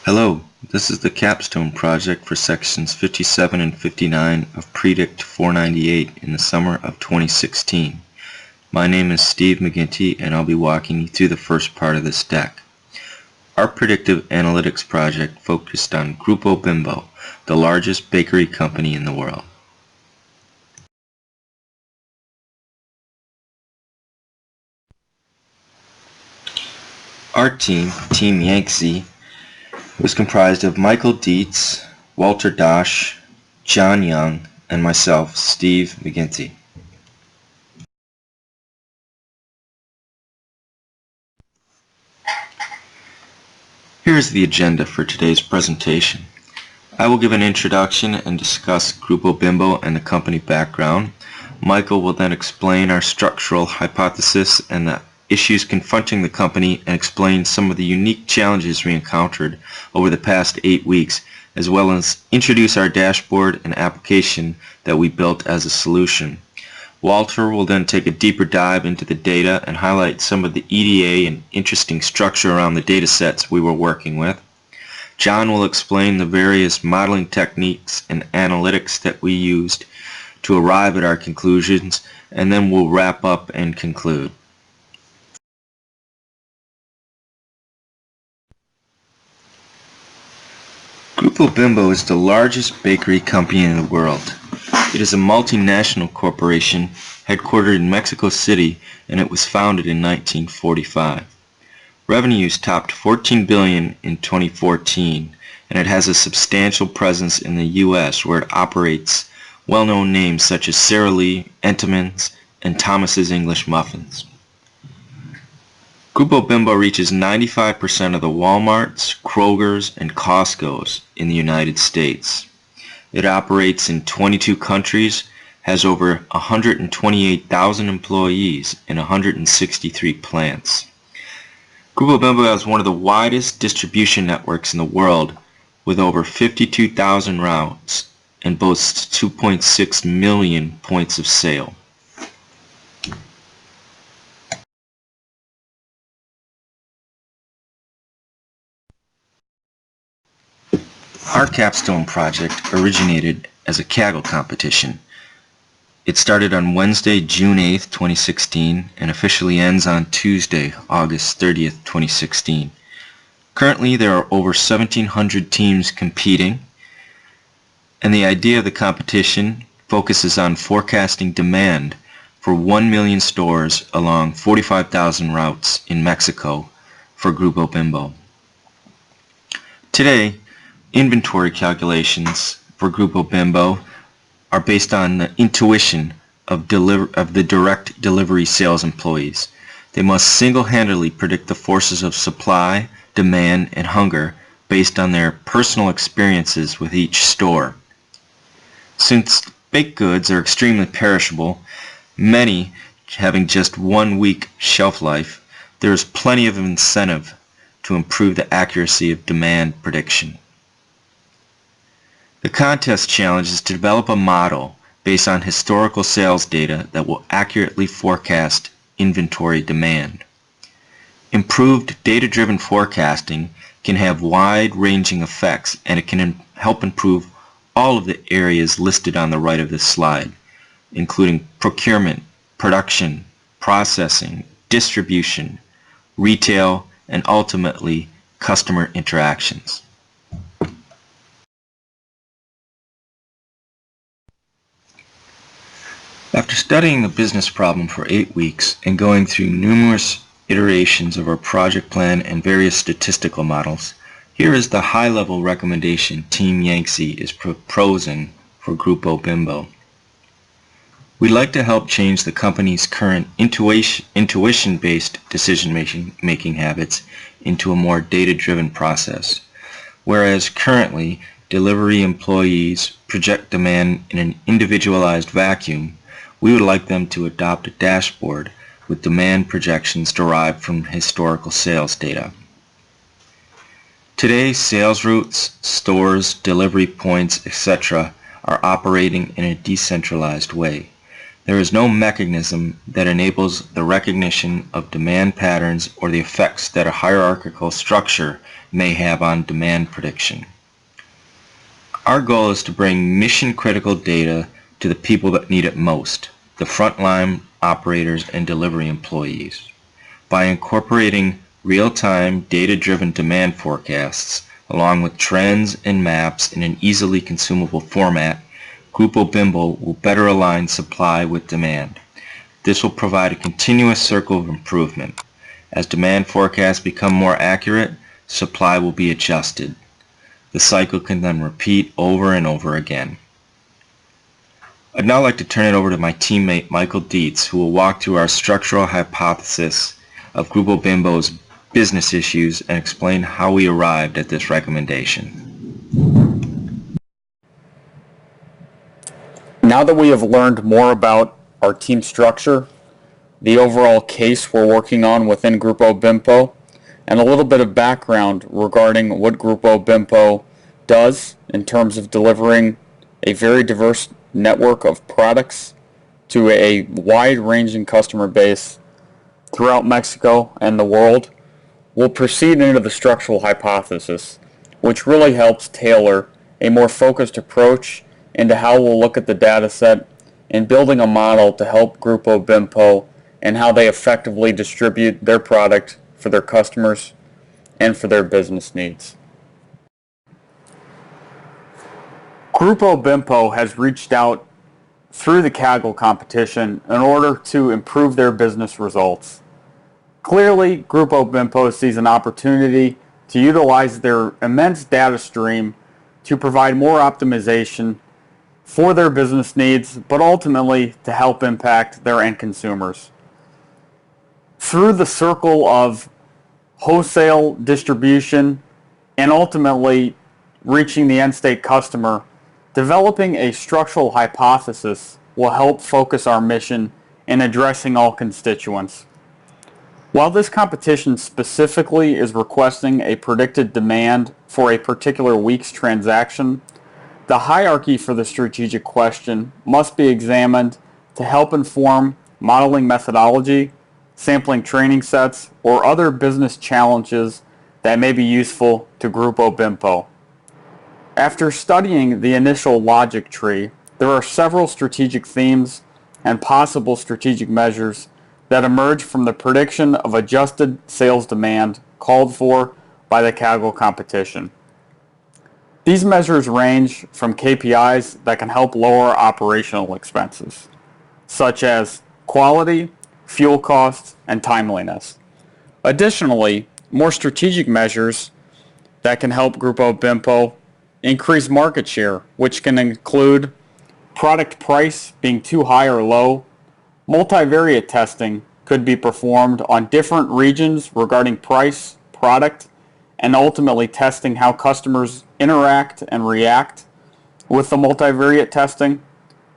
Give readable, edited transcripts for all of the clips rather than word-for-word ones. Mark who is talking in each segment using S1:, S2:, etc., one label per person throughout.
S1: Hello, this is the capstone project for sections 57 and 59 of Predict 498 in the summer of 2016. My name is Steve McGinty and I'll be walking you through the first part of this deck. Our predictive analytics project focused on Grupo Bimbo, the largest bakery company in the world. Our team, Team Yangtze, was comprised of Michael Dietz, Walter Dosch, John Young, and myself, Steve McGinty. Here is the agenda for today's presentation. I will give an introduction and discuss Grupo Bimbo and the company background. Michael will then explain our structural hypothesis and the issues confronting the company and explain some of the unique challenges we encountered over the past 8 weeks, as well as introduce our dashboard and application that we built as a solution. Walter will then take a deeper dive into the data and highlight some of the EDA and interesting structure around the data sets we were working with. John will explain the various modeling techniques and analytics that we used to arrive at our conclusions, and then we'll wrap up and conclude. Grupo Bimbo is the largest bakery company in the world. It is a multinational corporation headquartered in Mexico City, and it was founded in 1945. Revenues topped $14 billion in 2014, and it has a substantial presence in the U.S. where it operates well-known names such as Sara Lee, Entenmann's, and Thomas's English Muffins. Grupo Bimbo reaches 95% of the Walmarts, Kroger's, and Costco's in the United States. It operates in 22 countries, has over 128,000 employees in 163 plants. Grupo Bimbo has one of the widest distribution networks in the world with over 52,000 routes and boasts 2.6 million points of sale. Our capstone project originated as a Kaggle competition. It started on Wednesday, June 8th, 2016, and officially ends on Tuesday, August 30th, 2016. Currently, there are over 1,700 teams competing, and the idea of the competition focuses on forecasting demand for 1 million stores along 45,000 routes in Mexico for Grupo Bimbo. Today, inventory calculations for Grupo Bimbo are based on the intuition of the direct delivery sales employees. They must single-handedly predict the forces of supply, demand, and hunger based on their personal experiences with each store. Since baked goods are extremely perishable, many having just 1 week shelf life, there is plenty of incentive to improve the accuracy of demand prediction. The contest challenge is to develop a model based on historical sales data that will accurately forecast inventory demand. Improved data-driven forecasting can have wide-ranging effects, and it can help improve all of the areas listed on the right of this slide, including procurement, production, processing, distribution, retail, and ultimately customer interactions. After studying the business problem for 8 weeks and going through numerous iterations of our project plan and various statistical models, here is the high-level recommendation Team Yangtze is proposing for Grupo Bimbo. We'd like to help change the company's current intuition-based decision-making habits into a more data-driven process. Whereas currently, delivery employees project demand in an individualized vacuum, we would like them to adopt a dashboard with demand projections derived from historical sales data. Today, sales routes, stores, delivery points, etc. are operating in a decentralized way. There is no mechanism that enables the recognition of demand patterns or the effects that a hierarchical structure may have on demand prediction. Our goal is to bring mission-critical data to the people that need it most, the frontline operators and delivery employees. By incorporating real-time, data-driven demand forecasts, along with trends and maps in an easily consumable format, Grupo Bimbo will better align supply with demand. This will provide a continuous circle of improvement. As demand forecasts become more accurate, supply will be adjusted. The cycle can then repeat over and over again. I'd now like to turn it over to my teammate Michael Dietz, who will walk through our structural hypothesis of Grupo Bimbo's business issues and explain how we arrived at this recommendation.
S2: Now that we have learned more about our team structure, the overall case we're working on within Grupo Bimbo, and a little bit of background regarding what Grupo Bimbo does in terms of delivering a very diverse network of products to a wide-ranging customer base throughout Mexico and the world, we'll proceed into the structural hypothesis, which really helps tailor a more focused approach into how we'll look at the data set and building a model to help Grupo Bimbo and how they effectively distribute their product for their customers and for their business needs. Grupo Bimbo has reached out through the Kaggle competition in order to improve their business results. Clearly, Grupo Bimbo sees an opportunity to utilize their immense data stream to provide more optimization for their business needs, but ultimately to help impact their end consumers. Through the circle of wholesale distribution and ultimately reaching the end state customer, developing a structural hypothesis will help focus our mission in addressing all constituents. While this competition specifically is requesting a predicted demand for a particular week's transaction, the hierarchy for the strategic question must be examined to help inform modeling methodology, sampling training sets, or other business challenges that may be useful to Grupo Bimbo. After studying the initial logic tree, there are several strategic themes and possible strategic measures that emerge from the prediction of adjusted sales demand called for by the Kaggle competition. These measures range from KPIs that can help lower operational expenses, such as quality, fuel costs, and timeliness. Additionally, more strategic measures that can help Grupo Bimbo increase market share, which can include product price being too high or low. Multivariate testing could be performed on different regions regarding price, product, and ultimately testing how customers interact and react with the multivariate testing.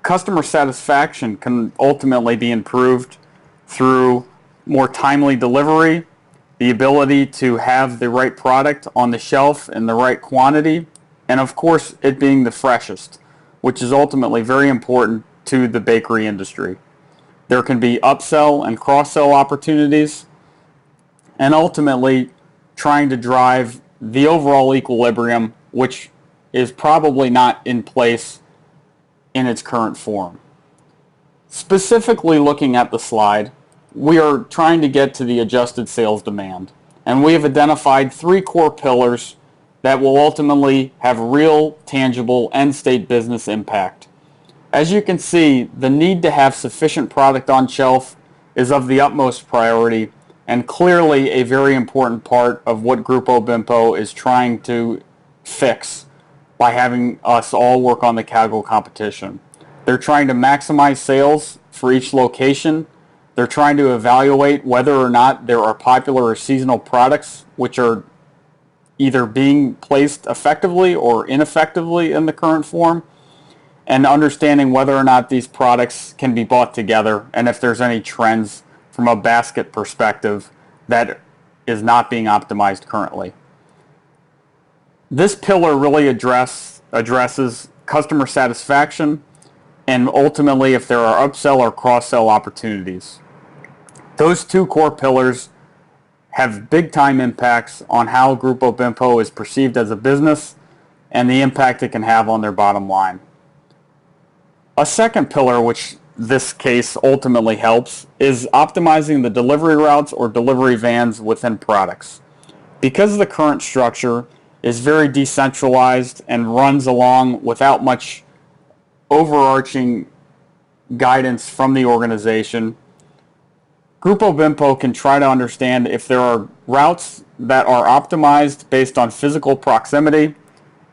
S2: Customer satisfaction can ultimately be improved through more timely delivery, the ability to have the right product on the shelf in the right quantity, and of course it being the freshest, which is ultimately very important to the bakery industry. There can be upsell and cross-sell opportunities, and ultimately trying to drive the overall equilibrium, which is probably not in place in its current form. Specifically looking at the slide, we are trying to get to the adjusted sales demand, and we have identified three core pillars that will ultimately have real, tangible, end-state business impact. As you can see, the need to have sufficient product on shelf is of the utmost priority and clearly a very important part of what Grupo Bimbo is trying to fix by having us all work on the Kaggle competition. They're trying to maximize sales for each location. They're trying to evaluate whether or not there are popular or seasonal products which are either being placed effectively or ineffectively in the current form, and understanding whether or not these products can be bought together and if there's any trends from a basket perspective that is not being optimized currently. This pillar really addresses customer satisfaction, and ultimately if there are upsell or cross-sell opportunities. Those two core pillars have big time impacts on how Grupo Bimpo is perceived as a business and the impact it can have on their bottom line. A second pillar, which this case ultimately helps, is optimizing the delivery routes or delivery vans within products. Because the current structure is very decentralized and runs along without much overarching guidance from the organization, Grupo Bimpo can try to understand if there are routes that are optimized based on physical proximity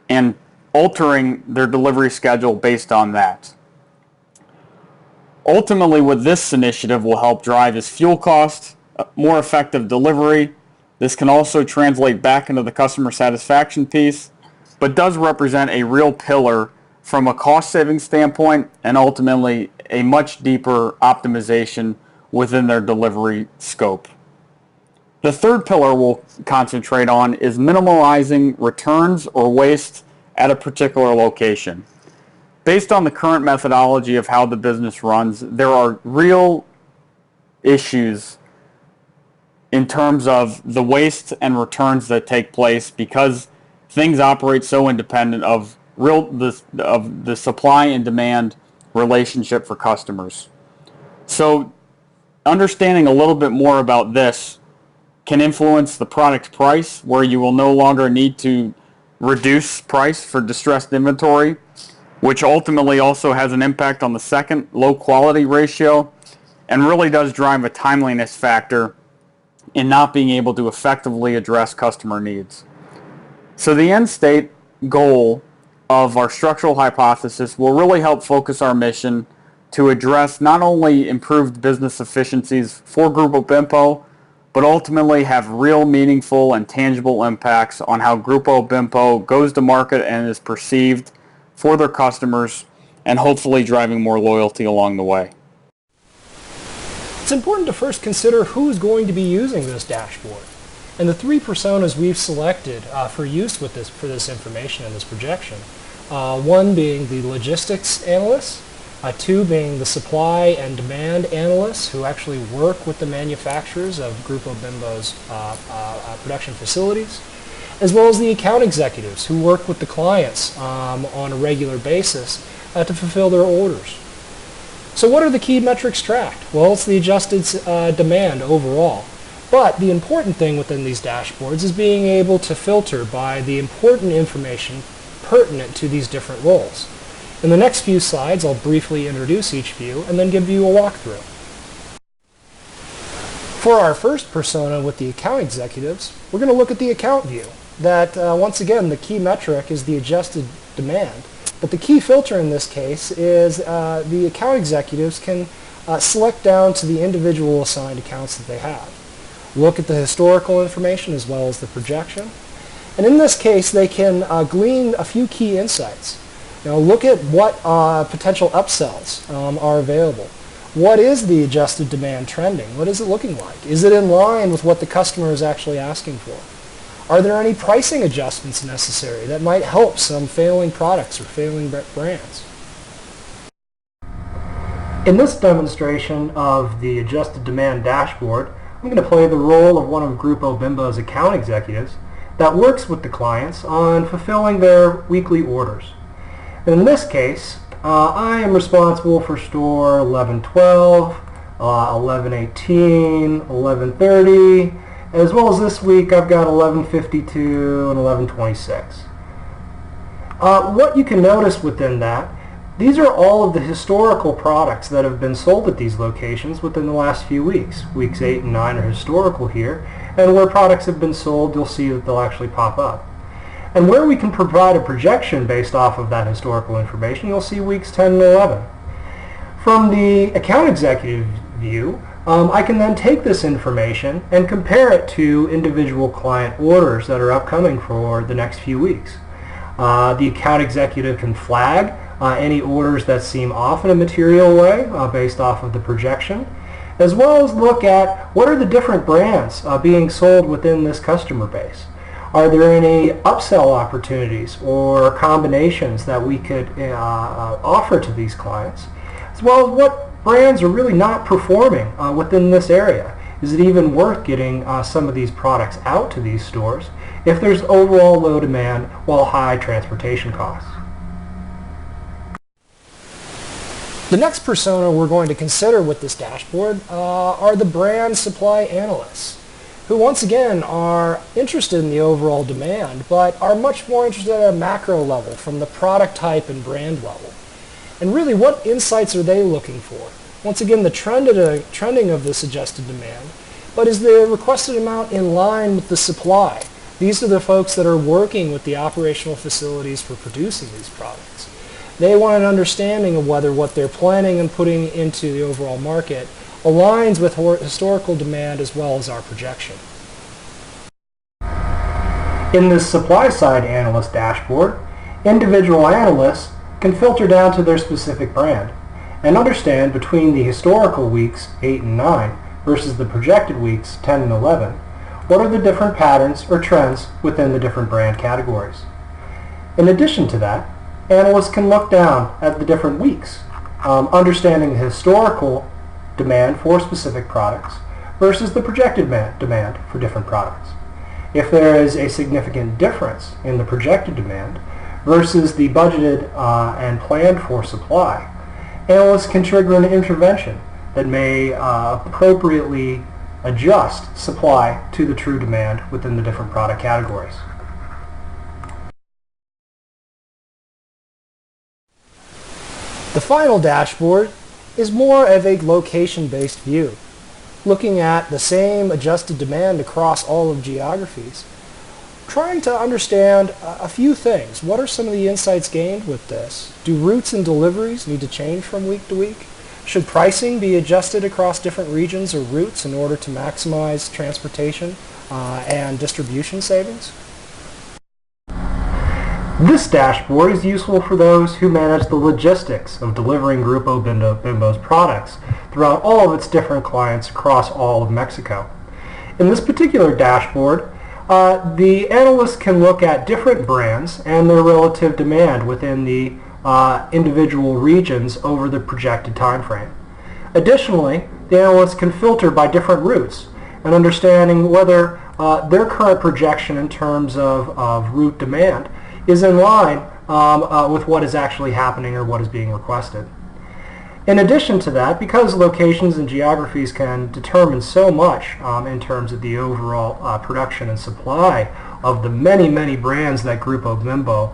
S2: and altering their delivery schedule based on that. Ultimately, what this initiative will help drive is fuel cost, more effective delivery. This can also translate back into the customer satisfaction piece, but does represent a real pillar from a cost-saving standpoint and ultimately a much deeper optimization within their delivery scope. The third pillar we'll concentrate on is minimizing returns or waste at a particular location. Based on the current methodology of how the business runs, there are real issues in terms of the waste and returns that take place because things operate so independent of the supply and demand relationship for customers. So understanding a little bit more about this can influence the product price, where you will no longer need to reduce price for distressed inventory, which ultimately also has an impact on the second, low quality ratio, and really does drive a timeliness factor in not being able to effectively address customer needs. So the end state goal of our structural hypothesis will really help focus our mission to address not only improved business efficiencies for Grupo Bimpo, but ultimately have real meaningful and tangible impacts on how Grupo Bimpo goes to market and is perceived for their customers, and hopefully driving more loyalty along the way.
S3: It's important to first consider who's going to be using this dashboard. And the three personas we've selected for use with for this information and this projection, one being the logistics analysts, two being the supply and demand analysts who actually work with the manufacturers of Grupo Bimbo's production facilities, as well as the account executives who work with the clients on a regular basis to fulfill their orders. So what are the key metrics tracked? Well, it's the adjusted demand overall. But the important thing within these dashboards is being able to filter by the important information pertinent to these different roles. In the next few slides, I'll briefly introduce each view and then give you a walkthrough. For our first persona with the account executives, we're going to look at the account view. That once again, the key metric is the adjusted demand. But the key filter in this case is the account executives can select down to the individual assigned accounts that they have. Look at the historical information as well as the projection. And in this case, they can glean a few key insights. Now look at what potential upsells are available. What is the adjusted demand trending? What is it looking like? Is it in line with what the customer is actually asking for? Are there any pricing adjustments necessary that might help some failing products or failing brands? In this demonstration of the adjusted demand dashboard, I'm going to play the role of one of Grupo Bimbo's account executives that works with the clients on fulfilling their weekly orders. And in this case, I am responsible for store 1112, 1118, 1130, as well as this week I've got 1152 and 1126. What you can notice within that, these are all of the historical products that have been sold at these locations within the last few weeks. Weeks 8 and 9 are historical here, and where products have been sold, you'll see that they'll actually pop up. And where we can provide a projection based off of that historical information, you'll see weeks 10 and 11. From the account executive view, I can then take this information and compare it to individual client orders that are upcoming for the next few weeks. The account executive can flag any orders that seem off in a material way based off of the projection, as well as look at what are the different brands being sold within this customer base. Are there any upsell opportunities or combinations that we could offer to these clients? As well as what brands are really not performing within this area. Is it even worth getting some of these products out to these stores if there's overall low demand while high transportation costs? The next persona we're going to consider with this dashboard are the brand supply analysts, who once again are interested in the overall demand, but are much more interested at a macro level from the product type and brand level. And really, what insights are they looking for? Once again, the trending of the suggested demand, but is the requested amount in line with the supply? These are the folks that are working with the operational facilities for producing these products. They want an understanding of whether what they're planning and putting into the overall market aligns with historical demand as well as our projection. In this supply side analyst dashboard, individual analysts can filter down to their specific brand and understand between the historical weeks 8 and 9 versus the projected weeks 10 and 11, what are the different patterns or trends within the different brand categories. In addition to that, analysts can look down at the different weeks, understanding the historical demand for specific products versus the projected demand for different products. If there is a significant difference in the projected demand versus the budgeted and planned for supply, analysts can trigger an intervention that may appropriately adjust supply to the true demand within the different product categories. The final dashboard is more of a location-based view, looking at the same adjusted demand across all of geographies, trying to understand a few things. What are some of the insights gained with this? Do routes and deliveries need to change from week to week? Should pricing be adjusted across different regions or routes in order to maximize transportation and distribution savings? This dashboard is useful for those who manage the logistics of delivering Grupo Bimbo's products throughout all of its different clients across all of Mexico. In this particular dashboard, the analyst can look at different brands and their relative demand within the individual regions over the projected time frame. Additionally, the analyst can filter by different routes and understanding whether their current projection in terms of route demand is in line with what is actually happening or what is being requested. In addition to that, because locations and geographies can determine so much in terms of the overall production and supply of the many, many brands that Grupo Bimbo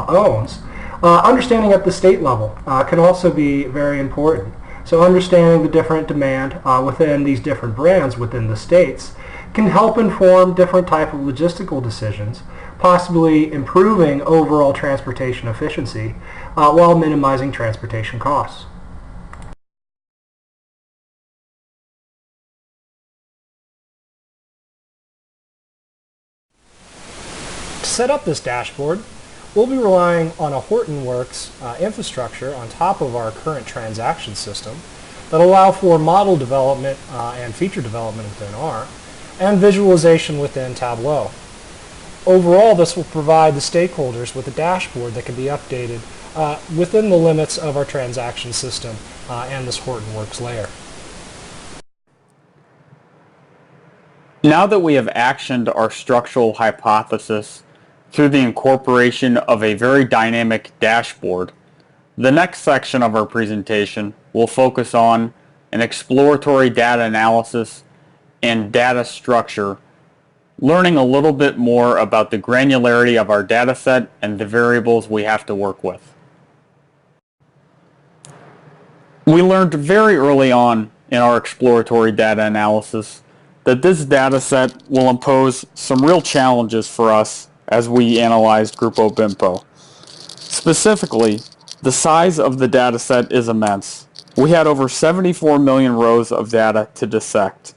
S3: owns, understanding at the state level can also be very important. So understanding the different demand within these different brands within the states can help inform different type of logistical decisions, possibly improving overall transportation efficiency while minimizing transportation costs. To set up this dashboard, we'll be relying on a Hortonworks infrastructure on top of our current transaction system that allow for model development and feature development within R, and visualization within Tableau. Overall, this will provide the stakeholders with a dashboard that can be updated within the limits of our transaction system and this Hortonworks layer.
S2: Now that we have actioned our structural hypothesis through the incorporation of a very dynamic dashboard, the next section of our presentation will focus on an exploratory data analysis and data structure, learning a little bit more about the granularity of our data set and the variables we have to work with. We learned very early on in our exploratory data analysis that this data set will impose some real challenges for us as we analyzed Grupo Bimbo. Specifically, the size of the data set is immense. We had over 74 million rows of data to dissect.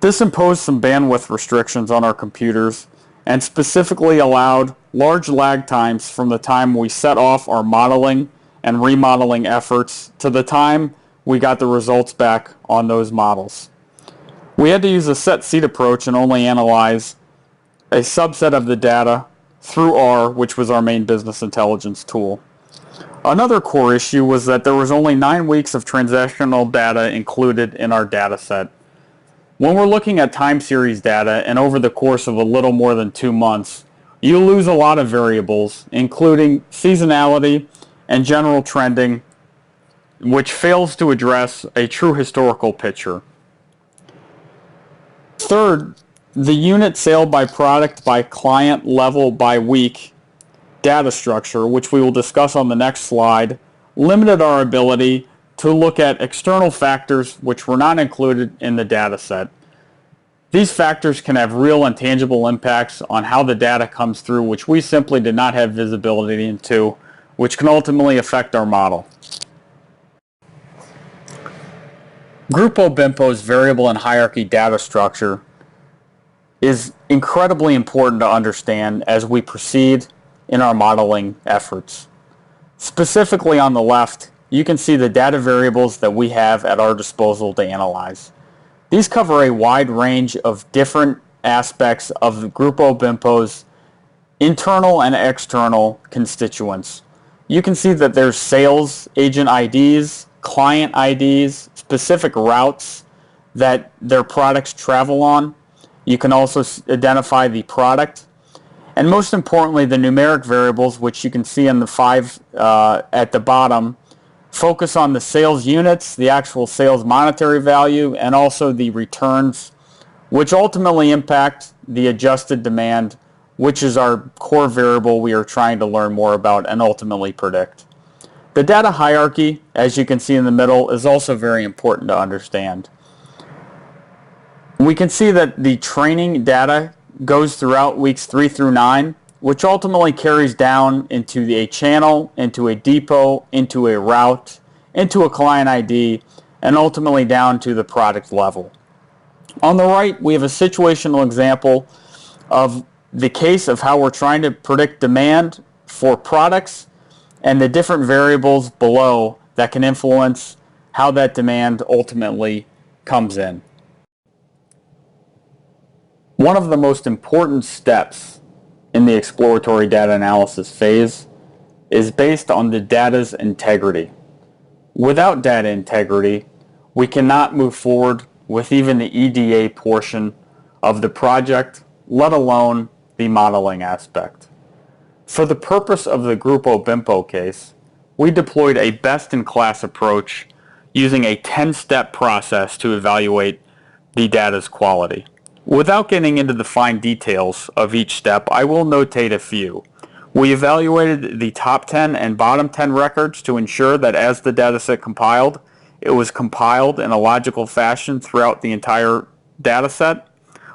S2: This imposed some bandwidth restrictions on our computers and specifically allowed large lag times from the time we set off our modeling and remodeling efforts to the time we got the results back on those models. We had to use a set seat approach and only analyze a subset of the data through R, which was our main business intelligence tool. Another core issue was that there was only 9 weeks of transactional data included in our data set. When we're looking at time series data and over the course of a little more than 2 months, you lose a lot of variables, including seasonality and general trending, which fails to address a true historical picture. Third, the unit sale by product, by client, level, by week data structure, which we will discuss on the next slide, limited our ability to look at external factors which were not included in the data set. These factors can have real and tangible impacts on how the data comes through, which we simply did not have visibility into, which can ultimately affect our model. Grupo BIMPO's variable and hierarchy data structure is incredibly important to understand as we proceed in our modeling efforts. Specifically on the left, you can see the data variables that we have at our disposal to analyze. These cover a wide range of different aspects of the Grupo BIMPO's internal and external constituents. You can see that there's sales agent IDs, client IDs, specific routes that their products travel on. You can also identify the product. And most importantly, the numeric variables, which you can see in the 5 at the bottom, focus on the sales units, the actual sales monetary value, and also the returns, which ultimately impact the adjusted demand, which is our core variable we are trying to learn more about and ultimately predict. The data hierarchy, as you can see in the middle, is also very important to understand. We can see that the training data goes throughout weeks 3 through 9, which ultimately carries down into a channel, into a depot, into a route, into a client ID, and ultimately down to the product level. On the right, we have a situational example of the case of how we're trying to predict demand for products and the different variables below that can influence how that demand ultimately comes in. One of the most important steps in the exploratory data analysis phase is based on the data's integrity. Without data integrity, we cannot move forward with even the EDA portion of the project, let alone the modeling aspect. For the purpose of the Grupo BIMPO case, we deployed a best-in-class approach using a 10-step process to evaluate the data's quality. Without getting into the fine details of each step, I will notate a few. We evaluated the top 10 and bottom 10 records to ensure that as the dataset compiled, it was compiled in a logical fashion throughout the entire dataset.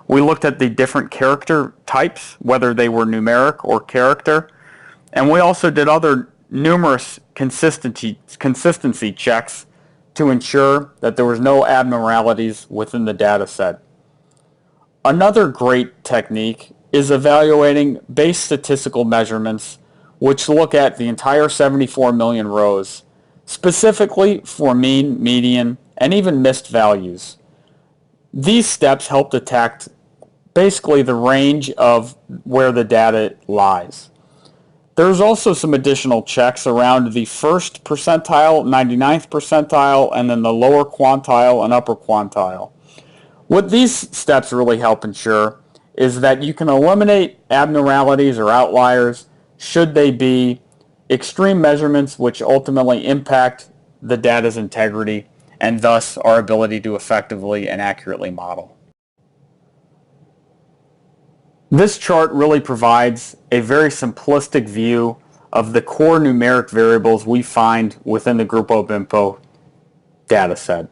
S2: We looked at the different character types, whether they were numeric or character, and we also did other numerous consistency checks to ensure that there was no abnormalities within the dataset. Another great technique is evaluating base statistical measurements, which look at the entire 74 million rows, specifically for mean, median, and even missed values. These steps help detect basically the range of where the data lies. There's also some additional checks around the first percentile, 99th percentile, and then the lower quantile and upper quantile. What these steps really help ensure is that you can eliminate abnormalities or outliers should they be extreme measurements which ultimately impact the data's integrity and thus our ability to effectively and accurately model. This chart really provides a very simplistic view of the core numeric variables we find within the Grupo BIMPO dataset.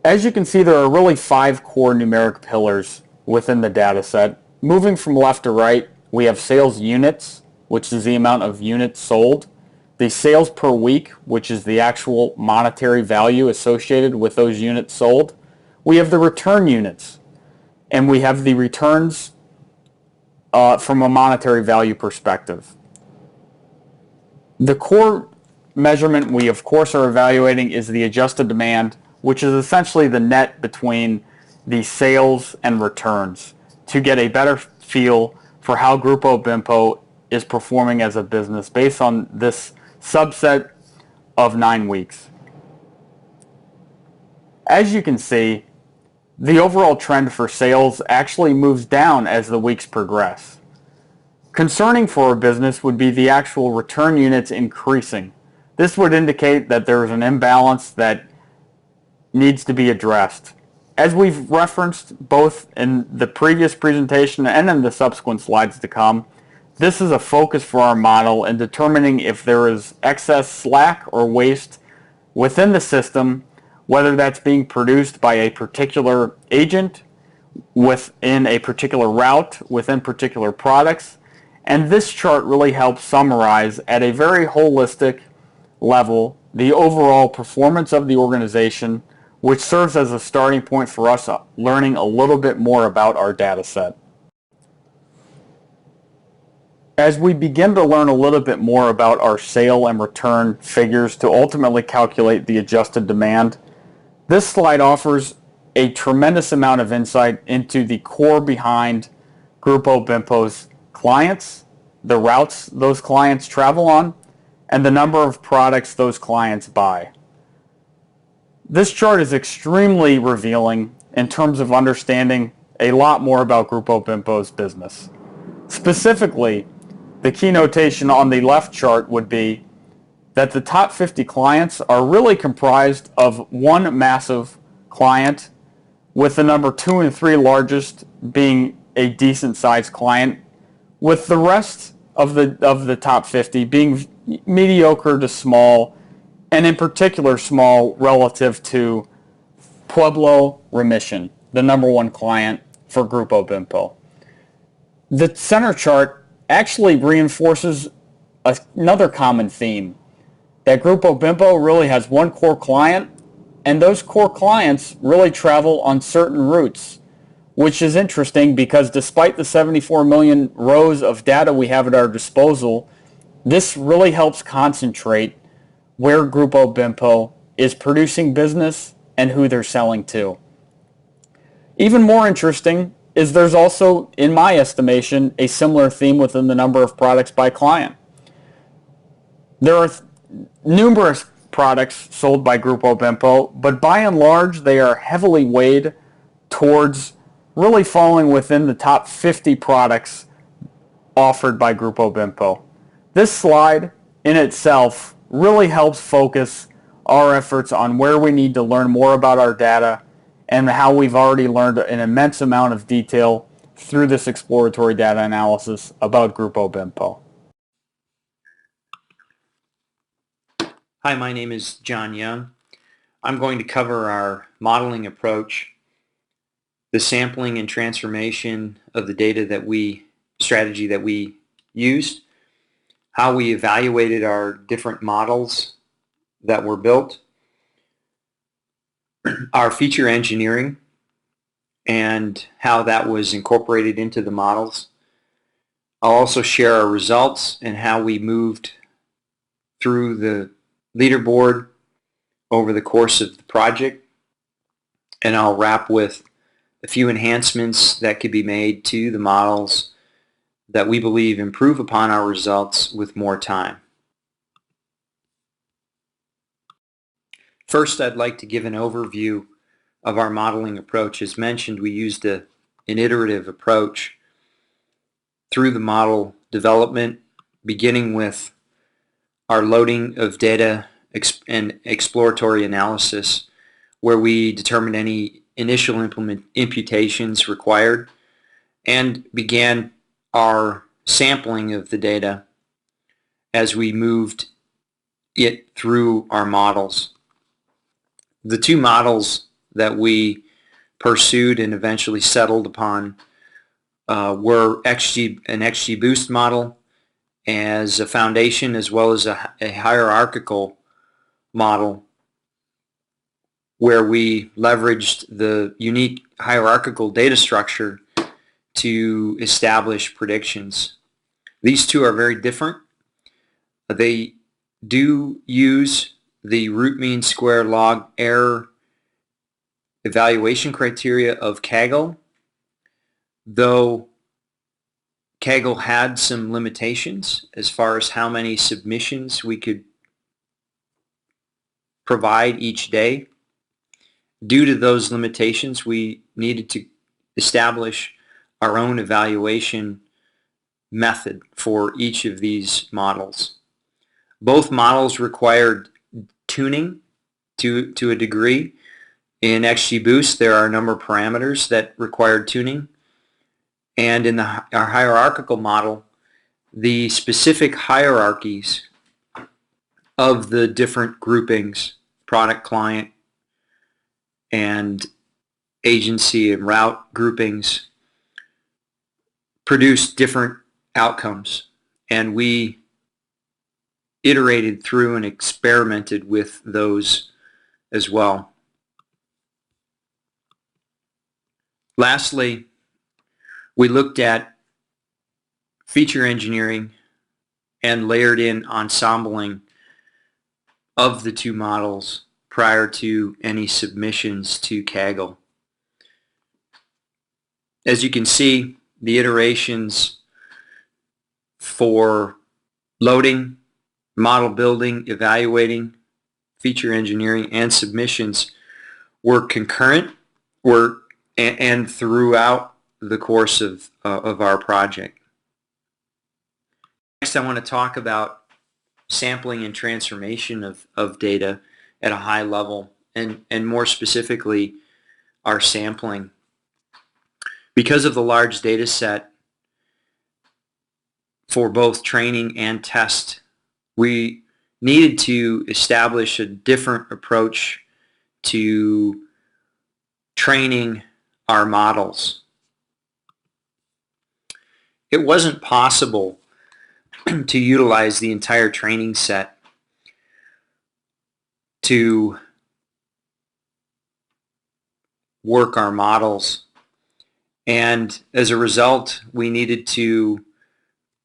S2: As you can see, there are really 5 core numeric pillars within the dataset. Moving from left to right, we have sales units, which is the amount of units sold, the sales per week, which is the actual monetary value associated with those units sold. We have the return units, and we have the returns from a monetary value perspective. The core measurement we of course are evaluating is the adjusted demand, which is essentially the net between the sales and returns. to get a better feel for how Grupo Bimpo is performing as a business based on this subset of 9 weeks. As you can see, the overall trend for sales actually moves down as the weeks progress. Concerning for a business would be the actual return units increasing. This would indicate that there is an imbalance that needs to be addressed. As we've referenced both in the previous presentation and in the subsequent slides to come, this is a focus for our model in determining if there is excess slack or waste within the system, whether that's being produced by a particular agent within a particular route, within particular products. And this chart really helps summarize at a very holistic level the overall performance of the organization, which serves as a starting point for us learning a little bit more about our data set. As we begin to learn a little bit more about our sale and return figures to ultimately calculate the adjusted demand, this slide offers a tremendous amount of insight into the core behind Grupo Bimpo's clients, the routes those clients travel on, and the number of products those clients buy. This chart is extremely revealing in terms of understanding a lot more about Grupo Bimpo's business. Specifically, the key notation on the left chart would be that the top 50 clients are really comprised of one massive client, with the number 2 and 3 largest being a decent sized client, with the rest of the top 50 being mediocre to small, and in particular small relative to Pueblo Remission, the number 1 client for Grupo Bimpo. The center chart actually reinforces another common theme, that Grupo Bimpo really has one core client, and those core clients really travel on certain routes, which is interesting because despite the 74 million rows of data we have at our disposal, this really helps concentrate where Grupo Bimpo is producing business and who they're selling to. Even more interesting is there's also, in my estimation, a similar theme within the number of products by client. There are numerous products sold by Grupo Bimpo, but by and large they are heavily weighed towards really falling within the top 50 products offered by Grupo Bimpo. This slide in itself really helps focus our efforts on where we need to learn more about our data and how we've already learned an immense amount of detail through this exploratory data analysis about Grupo Bimpo.
S4: Hi, my name is John Young. I'm going to cover our modeling approach, the sampling and transformation of the data strategy that we used, how we evaluated our different models that were built, our feature engineering and how that was incorporated into the models. I'll also share our results and how we moved through the leaderboard over the course of the project, and I'll wrap with a few enhancements that could be made to the models that we believe improve upon our results with more time. First, I'd like to give an overview of our modeling approach. As mentioned, we used an iterative approach through the model development, beginning with our loading of data and exploratory analysis, where we determined any initial imputations required and began our sampling of the data as we moved it through our models. The two models that we pursued and eventually settled upon were an XGBoost model as a foundation, as well as a hierarchical model where we leveraged the unique hierarchical data structure to establish predictions. These two are very different. They do use the root mean square log error evaluation criteria of Kaggle, though Kaggle had some limitations as far as how many submissions we could provide each day. Due to those limitations, we needed to establish our own evaluation method for each of these models. Both models required tuning to a degree. In XGBoost, there are a number of parameters that required tuning. And in our hierarchical model, the specific hierarchies of the different groupings, product, client, and agency and route groupings, produced different outcomes. And we iterated through and experimented with those as well. Lastly, we looked at feature engineering and layered in ensembling of the two models prior to any submissions to Kaggle. As you can see, the iterations for loading, model building, evaluating, feature engineering, and submissions were concurrent and throughout the course of our project. Next, I want to talk about sampling and transformation of data at a high level, and more specifically, our sampling. Because of the large data set for both training and test, we needed to establish a different approach to training our models. It wasn't possible to utilize the entire training set to work our models, and as a result, we needed to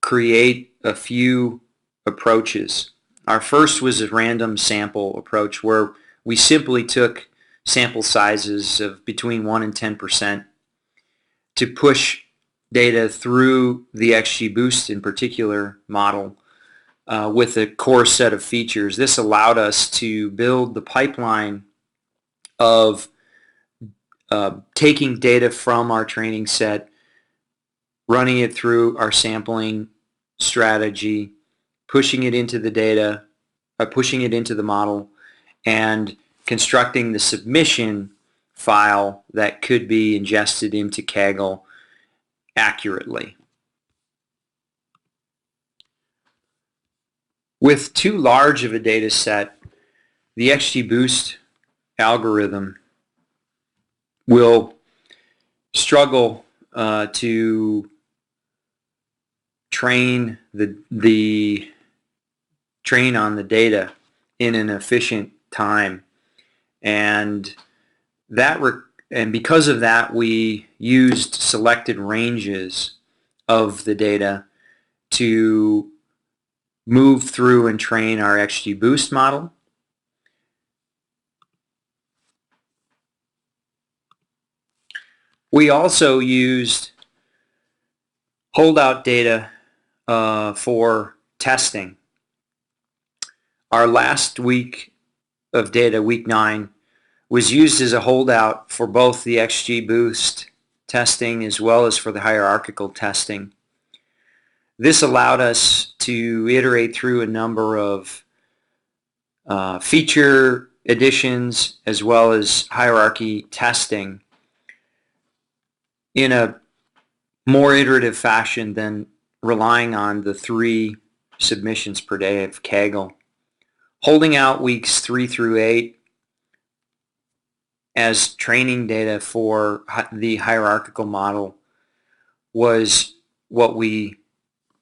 S4: create a few approaches. Our first was a random sample approach, where we simply took sample sizes of between 1 and 10% to push data through the XGBoost in particular model with a core set of features. This allowed us to build the pipeline of taking data from our training set, running it through our sampling strategy, pushing it into the data, pushing it into the model, and constructing the submission file that could be ingested into Kaggle accurately. With too large of a data set, the XGBoost algorithm will struggle to train on the data in an efficient time, and because of that, we used selected ranges of the data to move through and train our XGBoost model. We also used holdout data for testing. Our last week of data, week 9, was used as a holdout for both the XGBoost testing as well as for the hierarchical testing. This allowed us to iterate through a number of feature additions as well as hierarchy testing in a more iterative fashion than relying on the 3 submissions per day of Kaggle. Holding out weeks 3 through 8 as training data for the hierarchical model was what we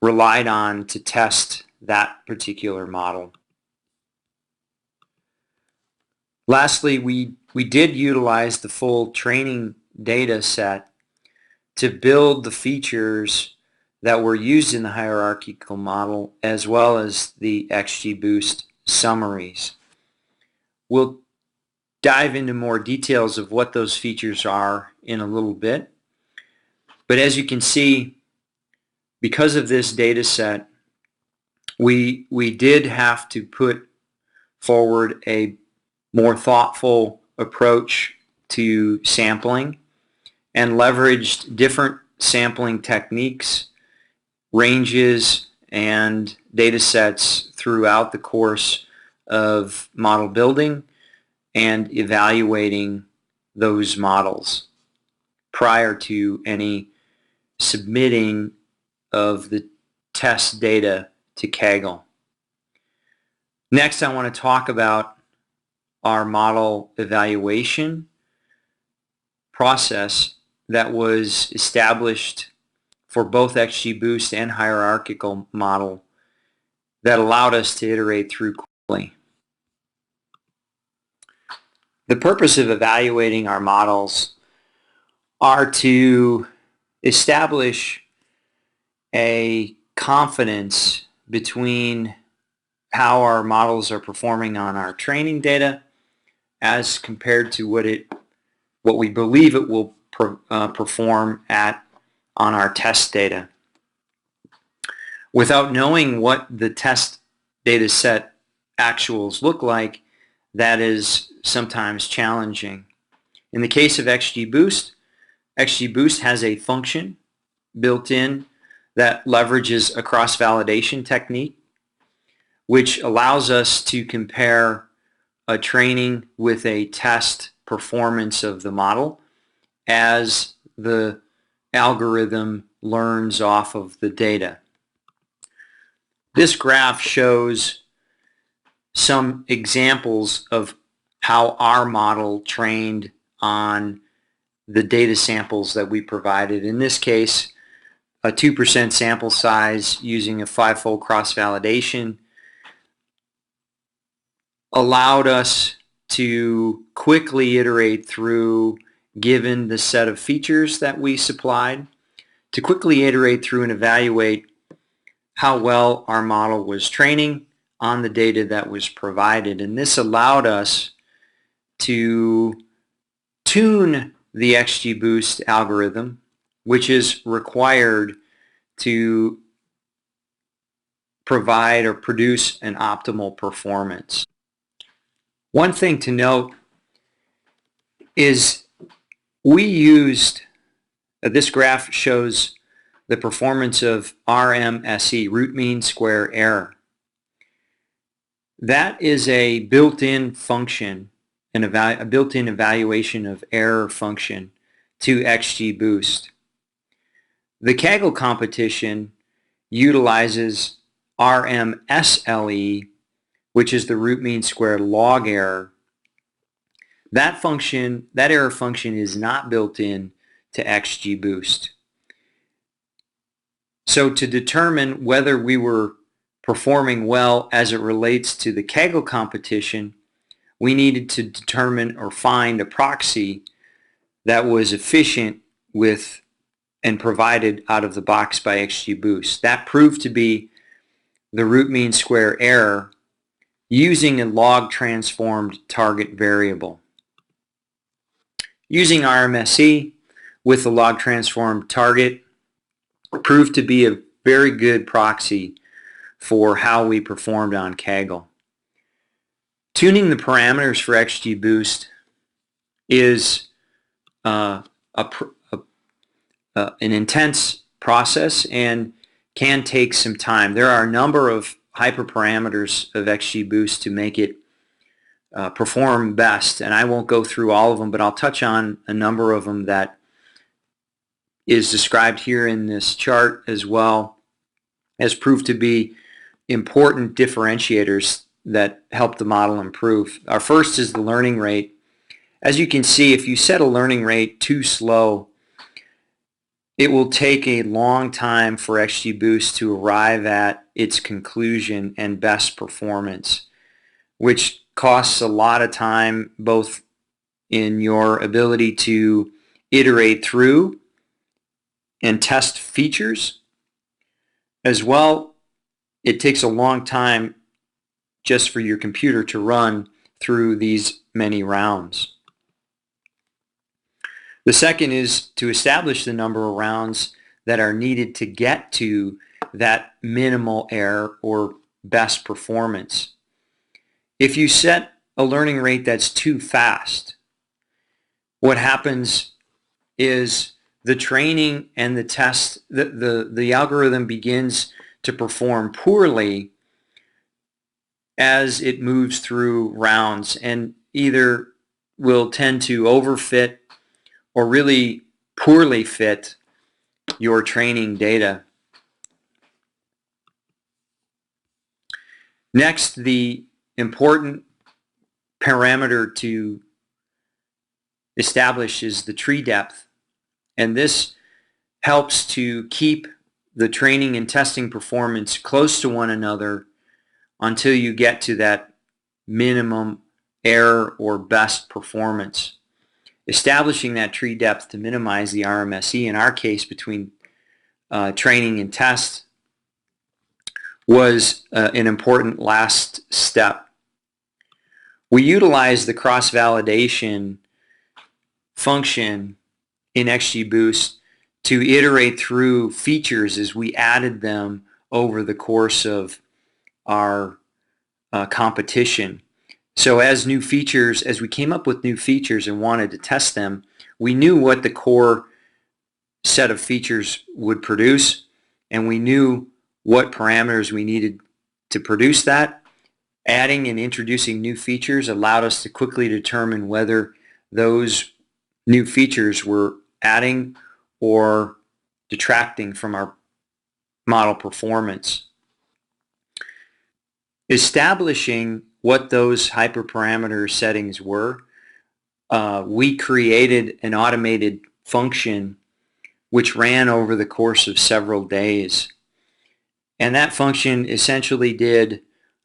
S4: relied on to test that particular model. Lastly, we did utilize the full training data set to build the features that were used in the hierarchical model as well as the XGBoost summaries. We'll dive into more details of what those features are in a little bit, But as you can see, because of this data set, we did have to put forward a more thoughtful approach to sampling and leveraged different sampling techniques, ranges, and data sets throughout the course of model building and evaluating those models prior to any submitting of the test data to Kaggle. Next, I want to talk about our model evaluation process that was established for both XGBoost and hierarchical model that allowed us to iterate through quickly. The purpose of evaluating our models are to establish a confidence between how our models are performing on our training data as compared to what we believe it will perform on our test data. Without knowing what the test data set actuals look like, that is sometimes challenging. In the case of XGBoost, XGBoost has a function built in that leverages a cross-validation technique, which allows us to compare a training with a test performance of the model as the algorithm learns off of the data. This graph shows some examples of how our model trained on the data samples that we provided. In this case, a 2% sample size using a 5-fold cross-validation allowed us to quickly iterate through, given the set of features that we supplied, to quickly iterate through and evaluate how well our model was training on the data that was provided. And this allowed us to tune the XGBoost algorithm, which is required to provide or produce an optimal performance. One thing to note is we used, this graph shows the performance of RMSE, root mean square error. That is a built-in function, a built-in evaluation of error function to XGBoost. The Kaggle competition utilizes RMSLE, which is the root mean square log error. That function, that error function, is not built in to XGBoost. So to determine whether we were performing well as it relates to the Kaggle competition, we needed to determine or find a proxy that was efficient with and provided out of the box by XGBoost. That proved to be the root mean square error using a log transformed target variable. Using RMSE with the log transformed target proved to be a very good proxy for how we performed on Kaggle. Tuning the parameters for XGBoost is an intense process and can take some time. There are a number of hyperparameters of XGBoost to make it perform best, and I won't go through all of them, but I'll touch on a number of them that is described here in this chart, as well as proved to be important differentiators that help the model improve. Our first is the learning rate. As you can see, if you set a learning rate too slow, it will take a long time for XGBoost to arrive at its conclusion and best performance, which costs a lot of time both in your ability to iterate through and test features. As well, it takes a long time just for your computer to run through these many rounds. The second is to establish the number of rounds that are needed to get to that minimal error or best performance. If you set a learning rate that's too fast, what happens is the training and the test, the algorithm begins to perform poorly as it moves through rounds, and either will tend to overfit or really poorly fit your training data. Next, the important parameter to establish is the tree depth, and this helps to keep the training and testing performance close to one another until you get to that minimum error or best performance. Establishing that tree depth to minimize the RMSE, in our case between training and test, was an important last step. We utilized the cross-validation function in XGBoost to iterate through features as we added them over the course of our competition. So as we came up with new features and wanted to test them, we knew what the core set of features would produce, and we knew what parameters we needed to produce that. Adding and introducing new features allowed us to quickly determine whether those new features were adding or detracting from our model performance. Establishing what those hyperparameter settings were, we created an automated function which ran over the course of several days. And that function essentially did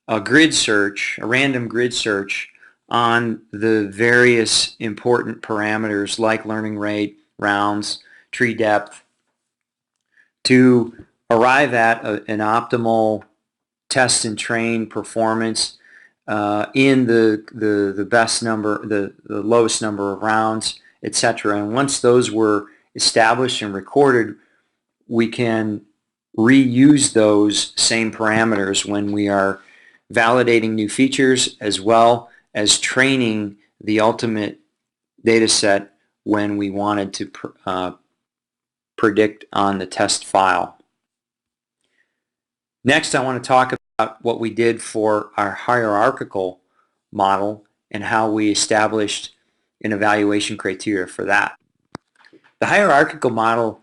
S4: a grid search, a random grid search on the various important parameters like learning rate, rounds, tree depth, to arrive at an optimal test and train performance in the best number, the lowest number of rounds, etc. And once those were established and recorded, we can reuse those same parameters when we are validating new features as well as training the ultimate data set when we wanted to predict on the test file. Next, I want to talk about what we did for our hierarchical model and how we established an evaluation criteria for that. The hierarchical model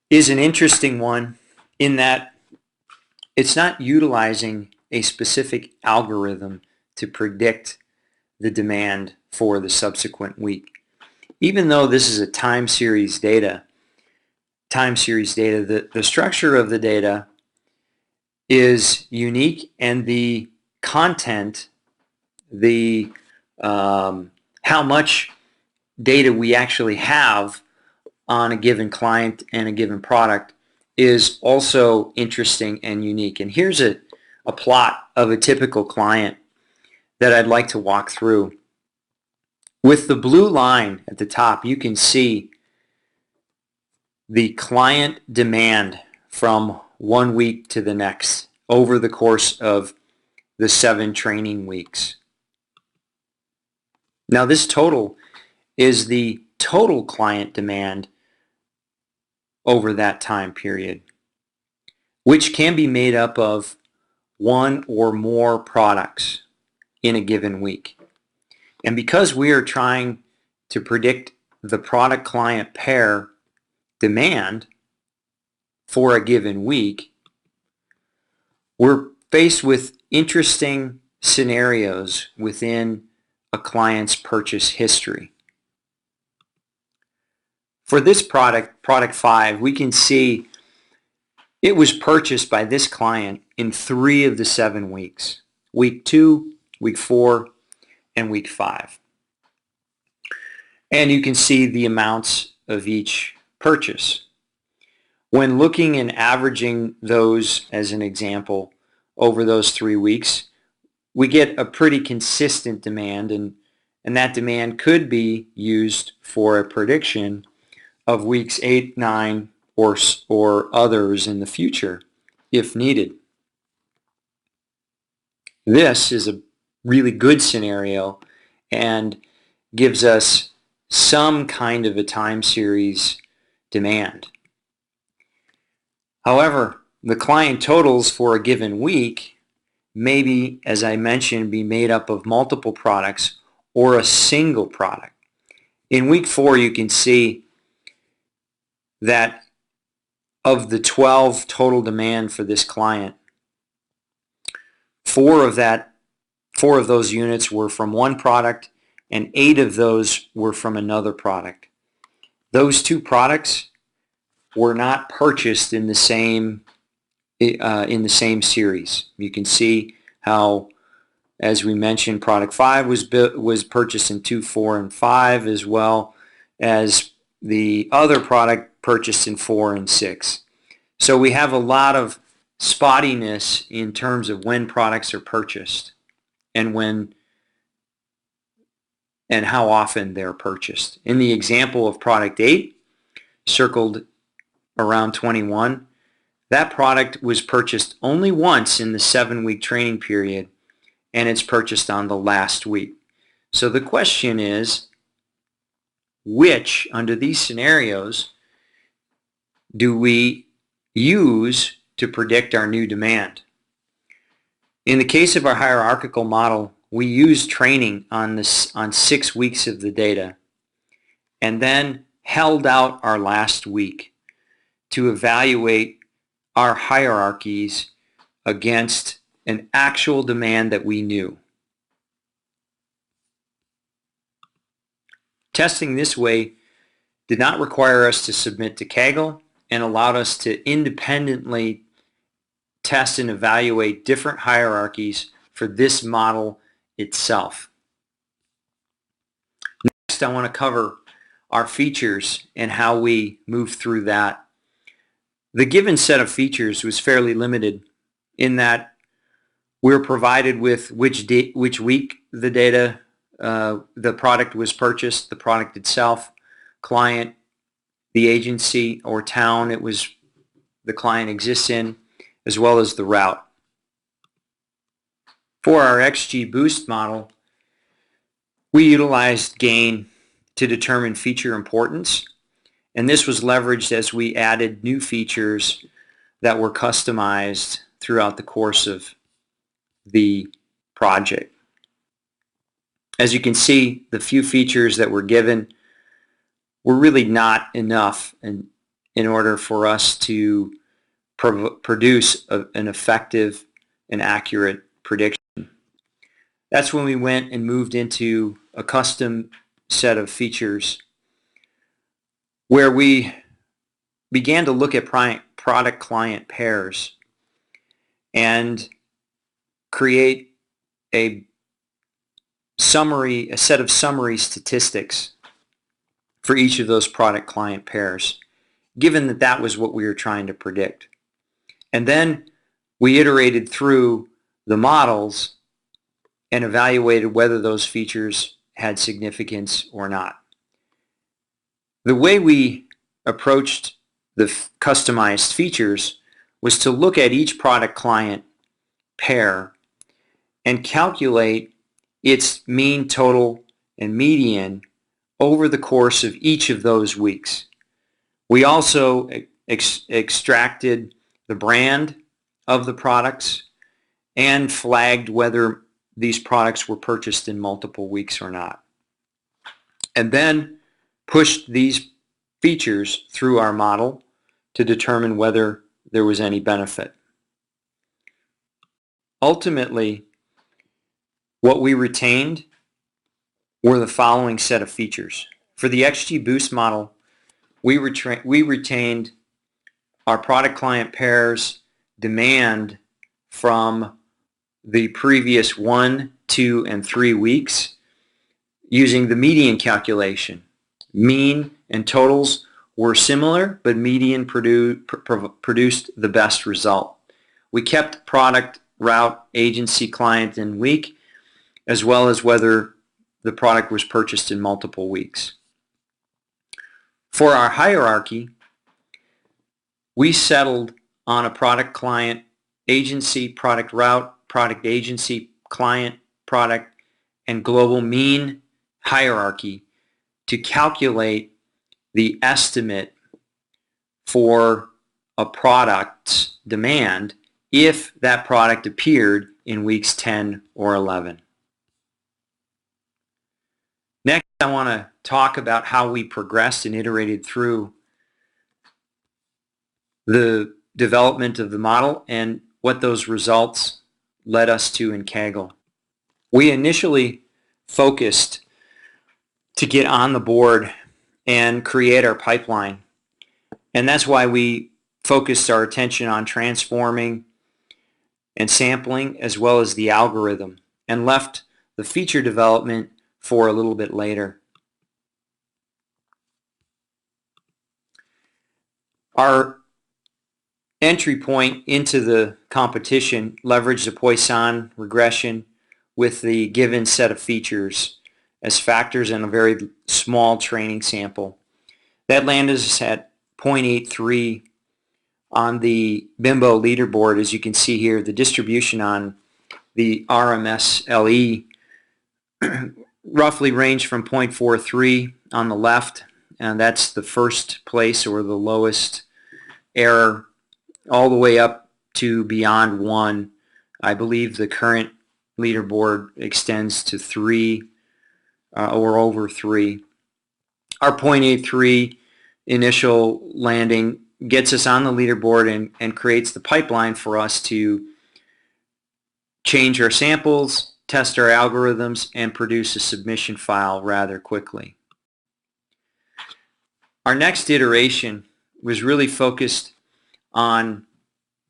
S4: is an interesting one in that it's not utilizing a specific algorithm to predict the demand for the subsequent week. Even though this is a time series data, the structure of the data is unique, and the content, how much data we actually have on a given client and a given product is also interesting and unique. And here's a plot of a typical client that I'd like to walk through. With the blue line at the top, you can see the client demand from one week to the next over the course of the 7 training weeks. Now this total is the total client demand over that time period, which can be made up of one or more products in a given week. And because we are trying to predict the product-client pair demand for a given week, we're faced with interesting scenarios within a client's purchase history. For this product, product 5, we can see it was purchased by this client in 3 of the 7 weeks. Week 2, week 4, and week 5. And you can see the amounts of each purchase. When looking and averaging those as an example over those 3 weeks, we get a pretty consistent demand, and and that demand could be used for a prediction of weeks 8, 9, or others in the future if needed. This is a really good scenario and gives us some kind of a time series demand. However, the client totals for a given week may be, as I mentioned, be made up of multiple products or a single product. In week 4, you can see that of the 12 total demand for this client, 4 of those units were from one product and 8 of those were from another product. Those 2 products were not purchased in the same series. You can see how, as we mentioned, product 5 was purchased in 2, 4, and 5, as well as the other product purchased in 4 and 6. So we have a lot of spottiness in terms of when products are purchased and how often they're purchased. In the example of product 8, circled around 21, that product was purchased only once in the 7-week training period, and it's purchased on the last week. So the question is, which, under these scenarios, do we use to predict our new demand? In the case of our hierarchical model, we use training on 6 weeks of the data and then held out our last week to evaluate our hierarchies against an actual demand that we knew. Testing this way did not require us to submit to Kaggle and allowed us to independently test and evaluate different hierarchies for this model itself. Next, I want to cover our features and how we move through that. The given set of features was fairly limited in that we're provided with which week the data, the product was purchased, the product itself, client, the agency or town the client exists in, as well as the route. For our XGBoost model, we utilized gain to determine feature importance, and this was leveraged as we added new features that were customized throughout the course of the project. As you can see, the few features that were given were really not enough in order for us to produce an effective and accurate prediction. That's when we went and moved into a custom set of features where we began to look at product-client pairs and create a set of summary statistics for each of those product-client pairs, given that that was what we were trying to predict. And then we iterated through the models and evaluated whether those features had significance or not. The way we approached the customized features was to look at each product-client pair and calculate its mean, total, and median over the course of each of those weeks. We also extracted the brand of the products and flagged whether these products were purchased in multiple weeks or not. And then pushed these features through our model to determine whether there was any benefit. Ultimately, what we retained were the following set of features. For the XGBoost model, we retained our product-client pairs demand from the previous 1, 2, and 3 weeks using the median calculation. Mean and totals were similar, but median produced the best result. We kept product, route, agency, client, and week, as well as whether the product was purchased in multiple weeks. For our hierarchy, we settled on a product client agency, product route, product agency, client, product, and global mean hierarchy to calculate the estimate for a product's demand if that product appeared in weeks 10 or 11. Next, I want to talk about how we progressed and iterated through the development of the model and what those results led us to in Kaggle. We initially focused to get on the board and create our pipeline, and that's why we focused our attention on transforming and sampling as well as the algorithm, and left the feature development for a little bit later. Our entry point into the competition leveraged the Poisson regression with the given set of features as factors in a very small training sample. That landed us at 0.83 on the Bimbo leaderboard. As you can see here, the distribution on the RMSLE roughly ranged from 0.43 on the left, and that's the first place or the lowest error, all the way up to beyond 1. I believe the current leaderboard extends to 3 or over 3. Our 0.83 initial landing gets us on the leaderboard and creates the pipeline for us to change our samples, test our algorithms, and produce a submission file rather quickly. Our next iteration was really focused on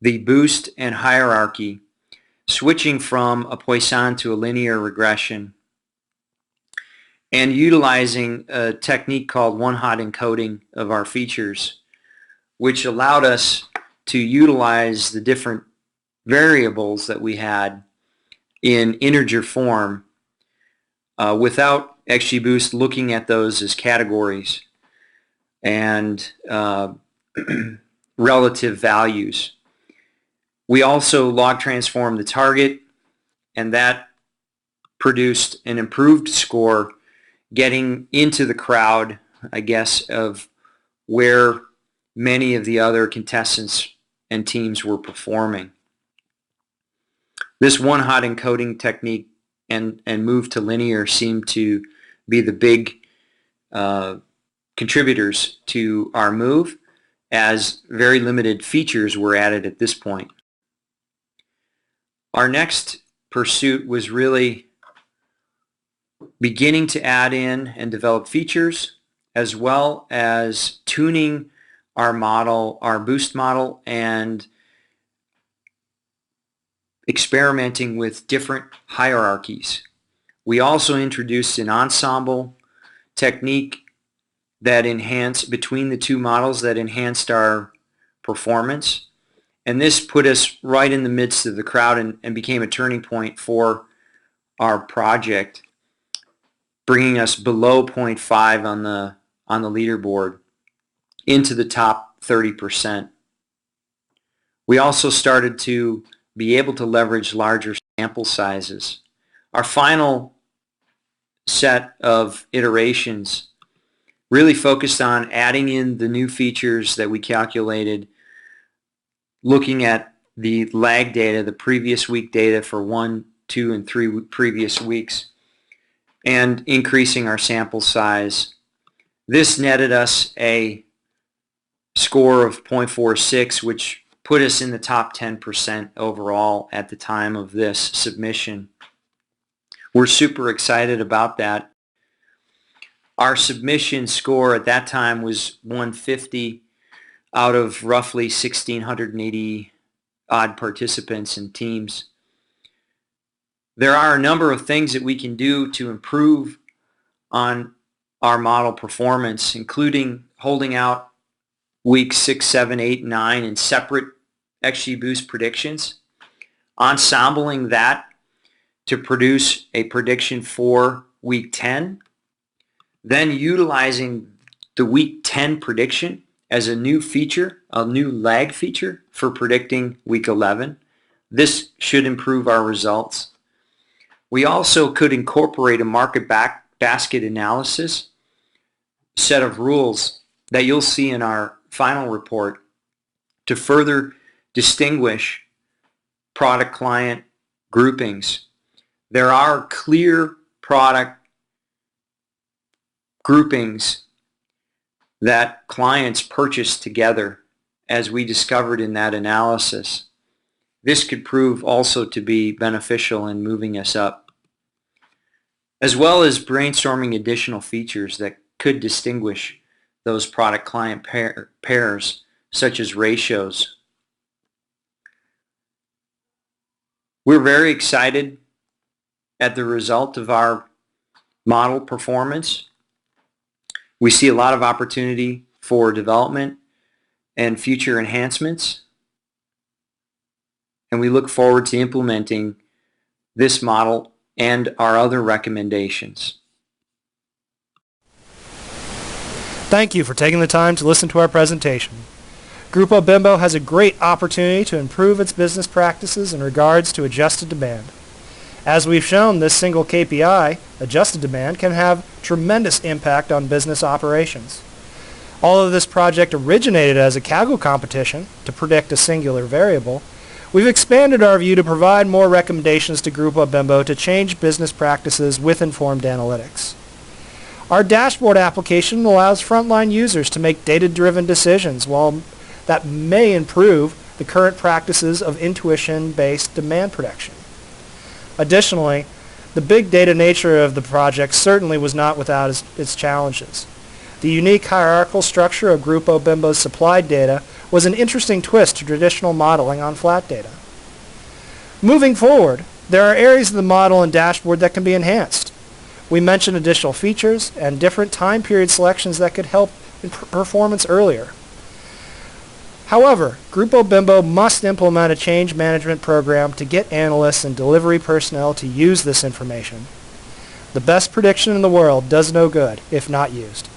S4: the boost and hierarchy, switching from a Poisson to a linear regression, and utilizing a technique called one-hot encoding of our features, which allowed us to utilize the different variables that we had in integer form without XGBoost looking at those as categories and relative values. We also log transformed the target, and that produced an improved score, getting into the crowd, I guess, of where many of the other contestants and teams were performing. This one-hot encoding technique and move to linear seemed to be the big contributors to our move, as very limited features were added at this point. Our next pursuit was really beginning to add in and develop features, as well as tuning our model, our boost model, and experimenting with different hierarchies. We also introduced an ensemble technique that enhanced between the two models, that enhanced our performance, and this put us right in the midst of the crowd and became a turning point for our project, bringing us below 0.5 on the leaderboard into the top 30%. We also started to be able to leverage larger sample sizes. Our final set of iterations really focused on adding in the new features that we calculated, looking at the lag data, the previous week data for 1, 2, and 3 previous weeks, and increasing our sample size. This netted us a score of 0.46, which put us in the top 10% overall at the time of this submission. We're super excited about that. Our submission score at that time was 150 out of roughly 1,680 odd participants and teams. There are a number of things that we can do to improve on our model performance, including holding out weeks 6, 7, 8, 9 in separate XGBoost predictions, ensembling that to produce a prediction for week 10, then utilizing the week 10 prediction as a new feature, a new lag feature for predicting week 11. This should improve our results. We also could incorporate a market basket analysis set of rules that you'll see in our final report to further distinguish product client groupings. There are clear product groupings that clients purchase together, as we discovered in that analysis. This could prove also to be beneficial in moving us up, as well as brainstorming additional features that could distinguish those product client pairs, such as ratios. We're very excited at the result of our model performance. We see a lot of opportunity for development and future enhancements, and we look forward to implementing this model and our other recommendations.
S3: Thank you for taking the time to listen to our presentation. Grupo Bimbo has a great opportunity to improve its business practices in regards to adjusted demand. As we've shown, this single KPI, adjusted demand, can have tremendous impact on business operations. Although this project originated as a Kaggle competition to predict a singular variable, we've expanded our view to provide more recommendations to Grupo Bimbo to change business practices with informed analytics. Our dashboard application allows frontline users to make data-driven decisions while that may improve the current practices of intuition-based demand prediction. Additionally, the big data nature of the project certainly was not without its challenges. The unique hierarchical structure of Grupo Bimbo's supply data was an interesting twist to traditional modeling on flat data. Moving forward, there are areas of the model and dashboard that can be enhanced. We mentioned additional features and different time period selections that could help in performance earlier. However, Grupo Bimbo must implement a change management program to get analysts and delivery personnel to use this information. The best prediction in the world does no good if not used.